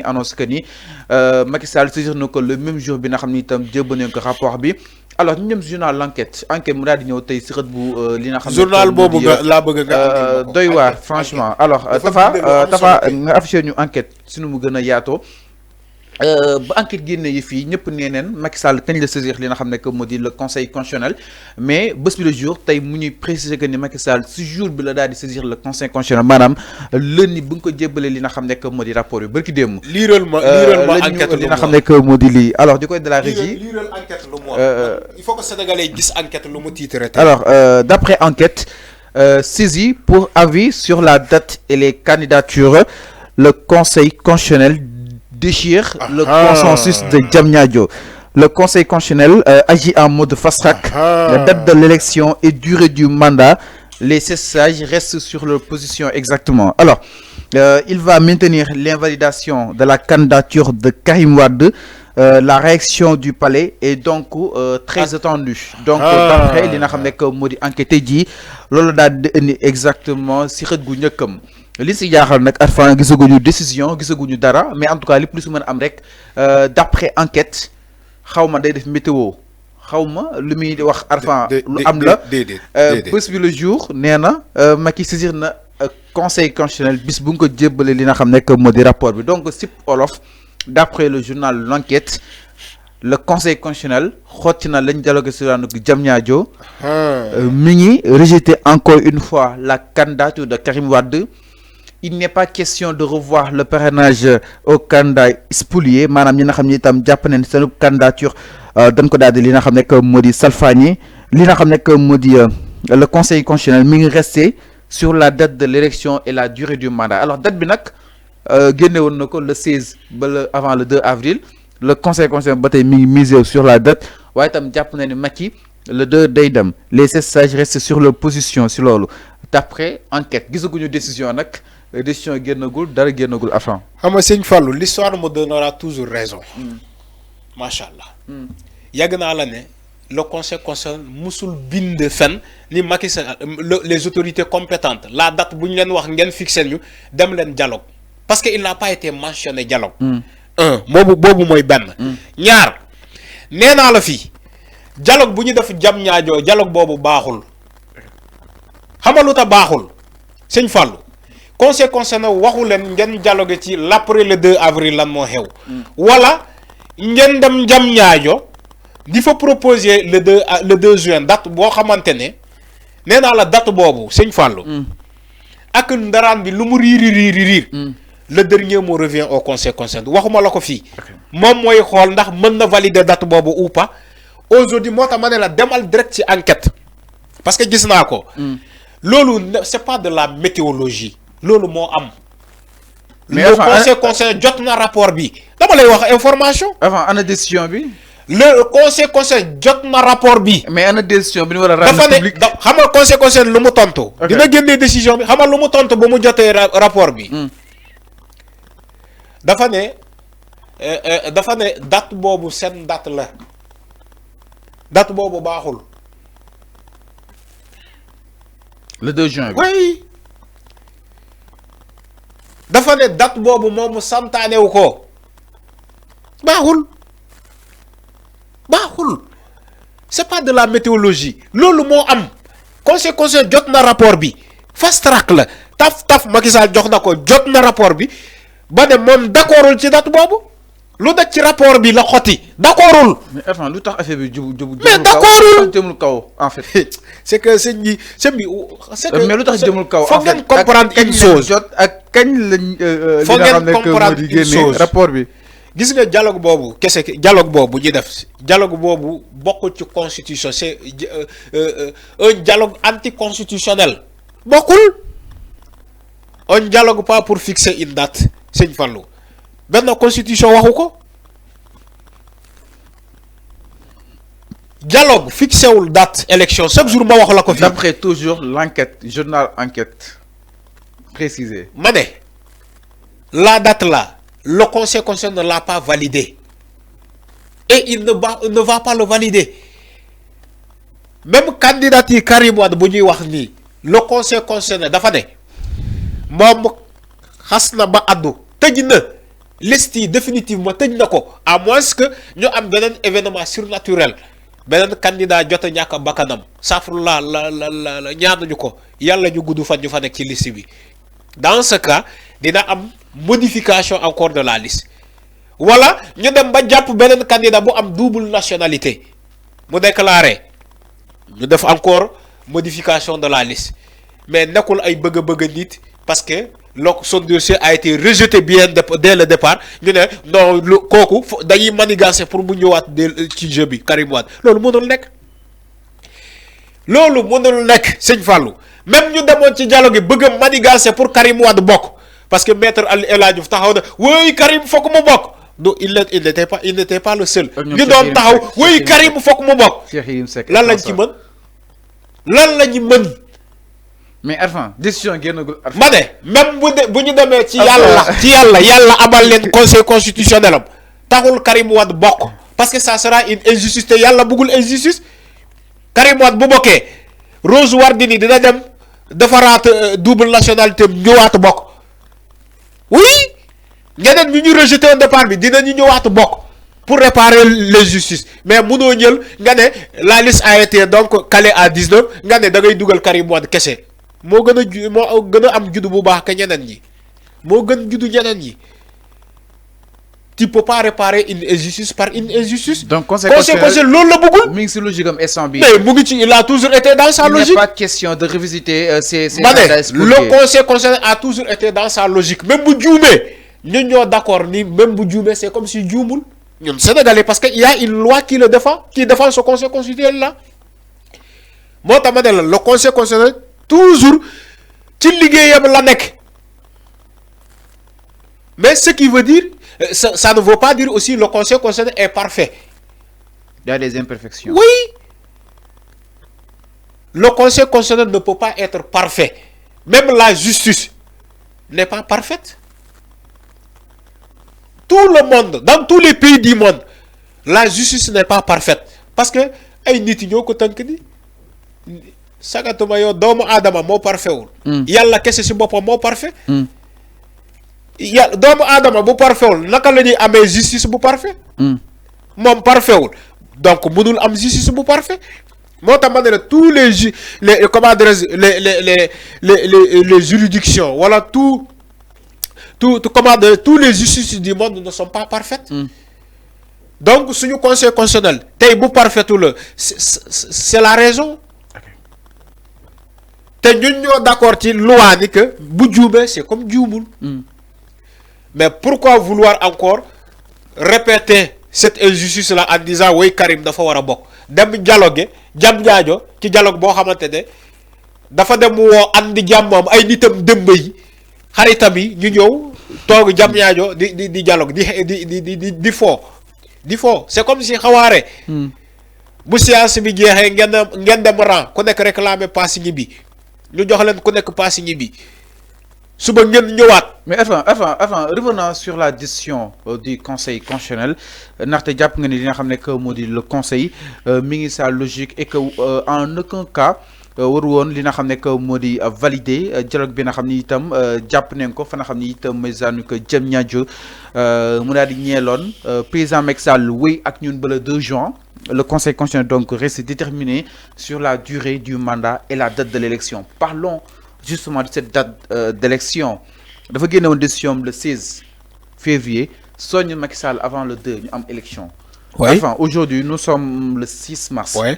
annonce que ni Macky Sall saisir na ko le même jour bi nga xam ni itam jébbal nañ ko rapport bi alors ñu ñëm journal l'enquête mu daal di ñëw tey si xët bu li nga xam ne journal boobu nga laa bëgg nga doy waar franchement alors Tafa nga affiché ñu enquête si nu mu gën a yaatoo ba enquête génne yi fii ñëpp nee neen Macky Sall kañ la saisir li nga xam ne que moo di le conseil constitutionnel mais bés bi le jour tey mu ñuy préciser que ni Macky Sall si jour bi la daal di saisir le conseil constitutionnel maanaam lundi bu nga ko jébbalee li nga xam ne que moo di rapport yu bërki démb liiral ma enquête li nga xam ne que moo di lii alors di koy de la régie liiral enquête lu mu il faut que sénégalais gis enquête lu mu titre alors d'après enquête saisie pour avis sur la date et les candidatures le conseil constitutionnel déchire le consensus de Diamniadio. Le Conseil constitutionnel agit en mode fast-track. La date de l'élection et durée du mandat. Les 16 sages restent sur leur position exactement. Alors, il va maintenir l'invalidation de la candidature de Karim Wade. La réaction du palais est donc très attendue. Donc, d'après li nga xam ne que moo di enquête ji loolu daal di indi exactement si xët gu njëkkam li si jaaxal nag Arfan gisaguñu décision gisaguñu dara mais en tout cas li plus mën a am rek d'après enquête xaw ma day def météo xaw ma lu muy wax Arfan lu am la bés bi le jour nee na Macky saisir na conseil constitutionnel bis bu nga ko jébbale li nga xam ne que moo di rapport bi donc sip olof d'après le journal l'enquête le conseil constitutionnel xotti na lañ dialogue sur Diamniadio mi ngi rejeté encore une fois la candidature de Karim Wade. Il n'est pas question de revoir le parrainage au candidat spolié maanaam ñi nga xam ne itam jàpp nañ seen candidature dañ ko daal di li nga xam ne que moo di salfaañi li nga xam ne que moo di le conseil constitutionnel mi ngi resté sur la date de l'élection et la durée du mandat alors date bi nag génne woon na ko le 16 ba le avant le 2 avril le conseil constitutionnel ba tey mi ngi misé sur la date waaye itam jàpp na ni Macky le 2 day dem les 16 sages restent sur leur position si loolu d'après enquête gisaguñu décision nag. Décision génnagul dara génnagul afan. xam nga sëñ Fallou l'histoire me donnera toujours raison. macha allah. yàgg naa la ne le conseil constitutionnel musul bind fen ni Macky Sall les autorités compétentes la date bu ñu leen wax ngeen fixé ñu dem leen dialogue parce que il n'a pas été mentionné dialogue. boobu mooy benn. ñaar nee naa la fii dialogue bu ñu def Diamniadio dialogue boobu baaxul xam nga lu tax baaxul sëñ Fallou. conseil constitutionnel waxu leen ngeen dialogue ci l'après le 2 avril lan moo xew. wala ngeen dem Diamniadio di fa proposer le 2 juin date boo xamante ne nee naa la date boobu sëñ Fallou. ak ndaraan bi lu mu riir. le dernier mot revient au conseil constitutionnel waxuma la ko fii. moom mooy xool ndax mën na valider date boobu ou pas aujourd'hui moo tax ma ne la demal direct ci enquête parce que gis naa ko. loolu c'est pas de la météorologie. loolu moo am. mais le conseil constitutionnel jot na rapport bi dama lay wax information. avant ana décision bi. le conseil constitutionnel jot na rapport bi. mais ana décision bi ñu war a rendre public. xam nga conseil constitutionnel lu mu tontu. dina génnee décision bi xam nga lu mu tontu ba mu jotee rapport bi. dafa ne date boobu seen date la date boobu baaxul. le 2 juin bi. oui. dafa ne date boobu moom santaane wu ko baaxul c'est pas de la météorologie loolu moo am conseil jot na rapport bi fast track la taf Macky Sall jox na ko jot na rapport bi ba ne moom d'accordul ci date boobu lu daj ci rapport bi la xotti d'accordul. mais enfin lu tax affaire bi jubul mais d'accordul jëmul kaw en fait. c'est que sëñ bi c'est que mais lu tax jëmul kaw foog ngeen comprendre une chose jot ak kañ lañ. foog ngeen comprendre une chose rapport bi. gis nga dialogue boobu kese dialogue boobu ñu def dialogue boobu bokkul ci constitution c'est un dialogue anticonstitutionnel bokkul. on dialogue pas pour fixer une date sëñ Fallou benn constitution waxu ko dialogue fixé wul date élection chaque jour ma wax la ko fi. d'après toujours l'enquête journal enquête précisé. ma ne la date là le conseil constitutionnel ne l'a pas validé et il ne va pas le valider même candidature Karim Wade bu ñuy wax nii le conseil constitutionnel dafa ne moom xas na ba addu tëj na liste yi définitivement tëj na ko à moins que ñu am beneen événement surnaturel beneen candidat jot a ñàkk bakkanam safrula la ñaanuñu ko yàlla ñu gudd fan ñu fa nekk ci liste bi dans ce cas dina am modification encore de la liste wala ñu dem ba jàpp beneen candidat bu am double nationalité mu déclaré ñu def encore modification de la liste mais nekkul ay bëgg nit parce que son dossier a été rejeté bien dès le départ ñu ne non kooku dañuy manigancer pour mu ñëwaat ci jeu bi Karim Wade loolu mënul nekk sëñ Fallou même ñu demoon ci dialogue bëgg a manigancer pour Karim Wade bokk parce que maître El Hadji Diouf taxaw na woy Karim fokk mu bokk il n'était pas le seul ñu doon taxaw woy Karim fokk mu bokk lan lañ ci mën lan lañu mën mais Arfan décision génnagul Arfan ma ne même bu ñu demee ci yàlla amal leen conseil constitutionnel am taxul Karim Wade bokk parce que ça sera une injustice te yàlla bëggul injustice Karim Wade bu bokkee Rose Wardini dina dem defaraat double nationalité ñëwaat bokk oui ñeneen ñu ñu rejeté au départ bi dinañu ñëwaat bokk pour réparer l'injustice mais mënoo ñël nga ne la liste a été donc calée à 19 nga ne da ngay dugal Karim Wade kese moo gën a am juddu bu baax que ñeneen ñi moo gën juddu ñeneen ñi tu peux pas réparer une injustice par une injustice. donc conseil loolu la bëggul. mi ngi si logique am instant bi. mais mu ngi ci il a toujours été dans sa logique. il n'est pas question de revisiter ces le conseil constitutionnel a toujours été dans sa logique même bu juumee ñun ñoo d'accord ni même bu juumee c'est comme si juumul ñun sénégalais parce que il y a une loi qui le défend qui défend ce conseil constitutionnel là moo tax ma ne la le conseil constitutionnel toujours ci liggéeyam la nekk mais ce qui veut dire ça ne veut pas dire aussi le conseil constitutionnel est parfait. Il y a des imperfections. Oui. Le conseil constitutionnel ne peut pas être parfait. Même la justice n'est pas parfaite. Tout le monde, dans tous les pays du monde, la justice n'est pas parfaite. Parce que ay nit ñoo ko tënk ni sagatuma yow doomu aadama moo parfait wul. Yàlla kese si boppam moo parfait. yàlla doomu aadama bu parfait wul naka la ñuy amee justice bu parfait. moom parfait wul donc mënul am justice bu parfait moo tax ma ne la tous les comment dirais-je les juridictions voilà tous les justices du monde ne sont pas parfaites. donc suñu conseil constitutionnel tey bu parfaitul la c'est la raison. te ñun ñoo d'accord ci loi ni que bu juumee c'est comme juumul. Mais pourquoi vouloir encore répéter cette injustice-là en disant oui Karim dafa war a bokk dem dialogue jam ñaajo ci dialogue boo xamante ne dafa dem woo andi jàmmam ay nitam dëmb yi xaritam yi ñu ñëw toog jam ñaajo di dialogue di foo c'est comme si xawaare bu séance bi jeexee ngeen dem rang ku nekk réclamer passe ñibbi ñu jox leen ku nekk passe ñibbi suba ngeen ñëwaat. mais enfin revenons sur la décision du conseil constitutionnel ndaxte jàpp nga ni li nga xam ne que moo di le conseil mi ngi sa logique et que en aucun cas waru woon li nga xam ne que moo di valider dialogue bi nga xam ni itam jàpp nañ ko fa nga xam ni itam mooy zaanu que Diamniadio mu daal di ñeeloon président Macky Sall wéy ak ñun ba le 2 juin. Le conseil constitutionnel donc reste déterminé sur la durée du mandat et la date de l'élection. Parlons justement de cette date d'élection. dafa génne woon décision le 16 février soññ Macky Sall avant le 2 ñu am élection. Oui. Enfin aujourd'hui nous sommes le 6 mars. Oui.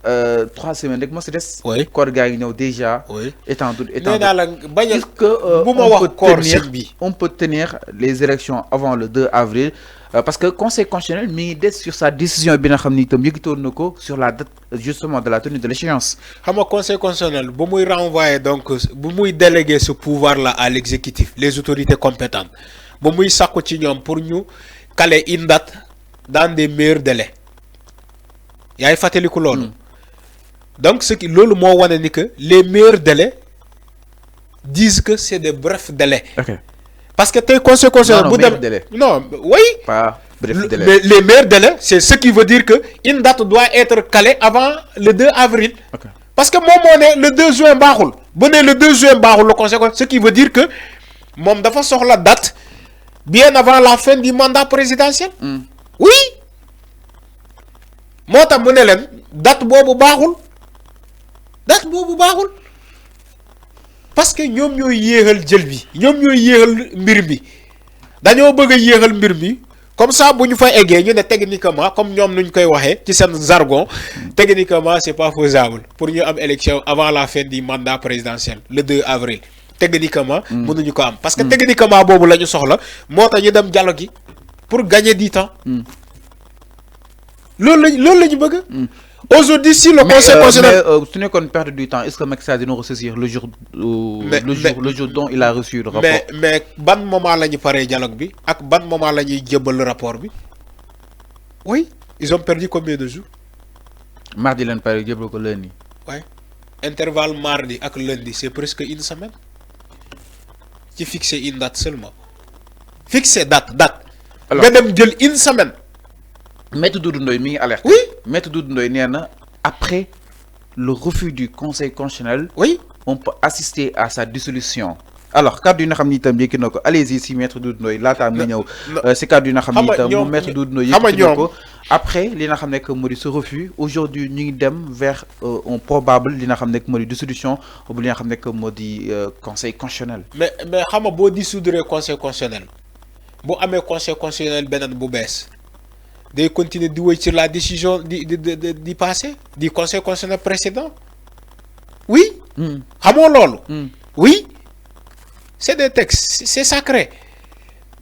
3 semaines rek moo si des. Oui. koor gaa ngi ñëw déjà. Oui. étendu. nee naa la bañ a est-ce que bu ma wax koor sëñ bi on peut tenir les élections avant le 2 avril parce que conseil constitutionnel mi ngi des sur sa décision bi nga xam ni itam yëgitoon na ko sur la date justement de la tenue de l'échéance. xam nga conseil constitutionnel bu muy renvoyer donc bu muy déléguer ce pouvoir là à l'exécutif les autorités compétentes bu muy sàkku ci ñoom pour ñu caler une date dans des meilleurs délais yaay fàttaliku loolu. donc ce qui loolu moo wane ni que les meilleurs délais disent que c'est des brefs délais. Ok. Parce que tey conseil constitutionnel bu dem délai. non oui. Pas bref délai. Mais les meilleurs délais c'est ce qui veut dire que une date doit être calée avant le 2 avril. Ok. Parce que moom moo ne le 2 juin baaxul bu ne le 2 juin baaxul le conseil ce qui veut dire que moom dafa soxla date bien avant la fin du mandat présidentiel. Oui moo tax mu ne leen date boobu baaxul parce que ñoom ñooy yéexal jël bi ñoom ñooy yéexal mbir mi dañoo bëgg a yéexal mbir mi comme ça bu ñu fa eggee ñu ne techniquement comme ñoom nuñ koy waxee ci seen jargon techniquement c'est pas faisable pour ñu am élection avant la fin du mandat présidentiel le 2 avril techniquement mënuñu ko am parce que techniquement boobu la ñu soxla moo tax ñu dem dialogue gi pour gagner du temps loolu la ñu bëgg. Aujourd'hui, si le Conseil constitutionnel... tu n'es qu'on perd du temps. Est-ce que Macky Sall nous ressaisir le jour dont il a reçu le rapport? Mais ban moment la ñu paree dialogue bi ak ban moment la ñuy jébal le rapport bi? Oui, ils ont perdu combien de jours? Mardi lañ pare jébal ko lundi. Ouais. Intervalle mardi ak lundi, c'est presque une semaine. Tu fixes une date seulement. Fixer date. Nga dem jël une semaine. Maître Doudou Ndoye mi ngi alerte. Oui. Maître Doudou Ndoye nee na après le refus du Conseil constitutionnel. Oui. On peut assister à sa dissolution. Alors kaddu yi nga xam ni itam yëkki na ko allez-y si Maître Doudou Ndoye laataa mi ñëw si kaddu yi nga xam ni itam moom Maître Doudou Ndoye yëkki na ko après li nga xam ne que moo di ce refus aujourd'hui ñu ngi dem vers un probable li nga xam ne que moo di dissolution bu li nga xam ne que moo di Conseil constitutionnel. mais xam nga boo dissoudre Conseil constitutionnel bu amee Conseil constitutionnel beneen bu bees de continuer de jouer sur la décision du passé, du Conseil constitutionnel précédent. Oui. Xamoo loolu. Oui. C'est des textes, c'est sacré.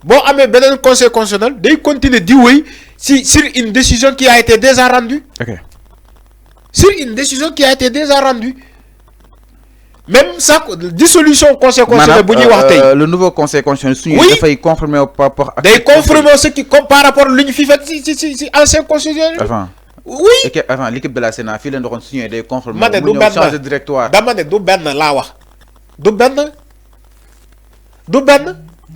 Bon, amee beneen Conseil constitutionnel de continuer de jouer sur une décision qui a été déjà rendue. OK. Sur une décision qui a été déjà rendue. Même ça, dissolution Conseil constitutionnel bu ñuy wax tey. Le nouveau Conseil constitutionnel. Oui dafay confirmer par rapport ak. day confirmer ce qui comme par rapport lu ñu fi fekk ci ancien constitutionnel. Avant. Oui. Avant l'équipe de la Sénat fii leen doon signé day confirmer. ma ne du benn changer directoire. dama ne du benn laa wax. du benn.